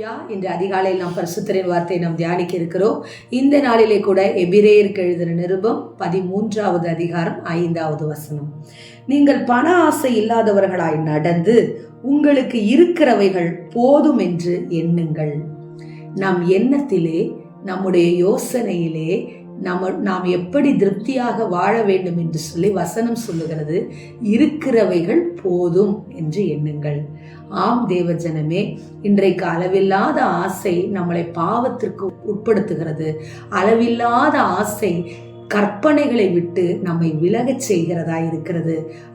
இன்று அதிகாலையில் நாம் பரிசுத்தரின் வார்த்தையை நாம் தியானிக்க இருக்கிறோம். இந்த நாளிலே கூட எபிரேயருக்கு எழுதின நிருபம் 13வது அதிகாரம் 5வது வசனம். நீங்கள் பண ஆசை இல்லாதவர்களாய் நடந்து உங்களுக்கு இருக்கிறவைகள் போதும் என்று எண்ணுங்கள். நம் எண்ணத்திலே, நம்முடைய யோசனையிலே நாம் எப்படி திருப்தியாக வாழ வேண்டும் என்று சொல்லி வசனம் சொல்லுகிறது. இருக்கிறவைகள் போதும் என்று எண்ணுங்கள். ஆம் தேவஜனமே, இன்றைக்கு அளவில்லாத ஆசை நம்மளை பாவத்திற்கு உட்படுத்துகிறது. அளவில்லாத ஆசை கற்பனைகளை விட்டு நம்மை விலகச் செய்கிறதா இருக்கிறது.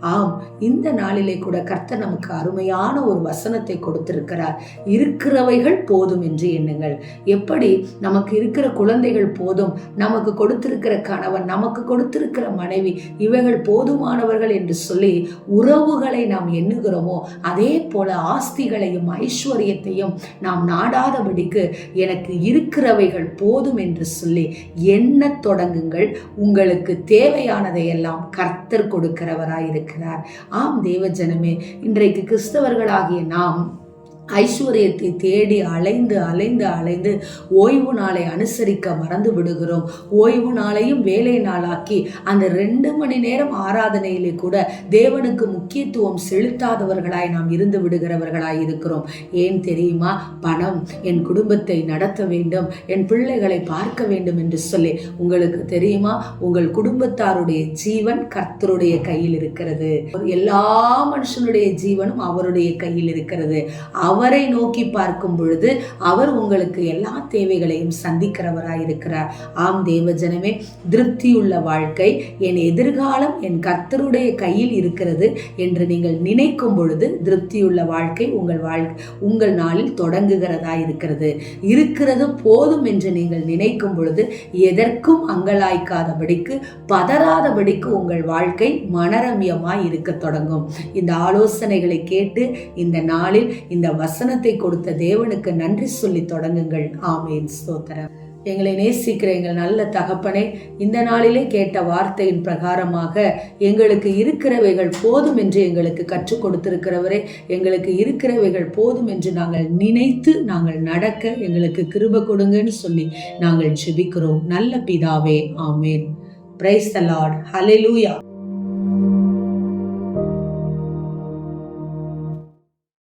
ஆம், இந்த நாளிலே கூட கர்த்தர் நமக்கு அருமையான ஒரு வசனத்தை கொடுத்திருக்கிறார். இருக்கிறவைகள் போதும் என்று எண்ணுங்கள். எப்படி நமக்கு இருக்கிற குழந்தைகள் போதும், நமக்கு கொடுத்திருக்கிற கணவன், நமக்கு கொடுத்திருக்கிற மனைவி, இவைகள் போதுமானவர்கள் என்று சொல்லி உறவுகளை நாம் எண்ணுகிறோமோ, அதே போல ஆஸ்திகளையும் ஐஸ்வர்யத்தையும் நாம் நாடாதபடிக்கு எனக்கு இருக்கிறவைகள் போதும் என்று சொல்லி எண்ணத் தொடங்குங்கள். உங்களுக்கு தேவையானதை எல்லாம் கர்த்தர் கொடுக்கிறவராயிருக்கிறார். ஆம் தேவஜனமே, இன்றைக்கு கிறிஸ்தவர்களாகிய நாம் ஐஸ்வர்யத்தை தேடி அலைந்து அலைந்து அலைந்து ஓய்வு நாளை அனுசரிக்க மறந்து விடுகிறோம். ஓய்வு நாளையும் வேலை நாளாக்கி அந்த 2 மணி நேரம் ஆராதனையிலே கூட தேவனுக்கு முக்கியத்துவம் செலுத்தாதவர்களாய் நாம் இருந்து விடுகிறவர்களாய் இருக்கிறோம். ஏன் தெரியுமா? பணம், என் குடும்பத்தை நடத்த வேண்டும், என் பிள்ளைகளை பார்க்க வேண்டும் என்று சொல்லி. உங்களுக்கு தெரியுமா? உங்கள் குடும்பத்தாருடைய ஜீவன் கர்த்தருடைய கையில் இருக்கிறது. எல்லா மனுஷனுடைய ஜீவனும் அவருடைய கையில் இருக்கிறது. அவரை நோக்கி பார்க்கும் பொழுது அவர் உங்களுக்கு எல்லா தேவைகளையும் சந்திக்கிறவராயிருக்கிறார். ஆம் தேவஜனமே, திருப்தியுள்ள வாழ்க்கை, என் எதிர்காலம் என் கர்த்தருடைய கையில் இருக்கிறது என்று நீங்கள் நினைக்கும் பொழுது திருப்தியுள்ள வாழ்க்கை உங்கள் நாளில் தொடங்குகிறதா இருக்கிறது. இருக்கிறது போதும் என்று நீங்கள் நினைக்கும் பொழுது எதற்கும் அங்கலாய்க்காதபடிக்கு, பதறாதபடிக்கு உங்கள் வாழ்க்கை மனரம்யமாய் இருக்க தொடங்கும். இந்த ஆலோசனைகளை கேட்டு இந்த நாளில் இந்த வசனத்தை கொடுத்த தேவனுக்கு நன்றி சொல்லி தொடங்குங்கள். ஆமேன். ஸ்தோத்திரம். எங்களை நேசிக்கிற எங்கள் நல்ல தகப்பனே, இந்த நாளிலே கேட்ட வார்த்தையின் பிரகாரமாக எங்களுக்கு இருக்கிறவைகள் போதும் என்று எங்களுக்கு கற்றுக் கொடுத்திருக்கிறவரே, எங்களுக்கு இருக்கிறவைகள் போதும் என்று நாங்கள் நினைத்து நாங்கள் நடக்க எங்களுக்கு கிருபை கொடுங்கன்னு சொல்லி நாங்கள் ஜெபிக்கிறோம். நல்ல பிதாவே, ஆமேன். Praise the Lord. ஹல்லேலூயா.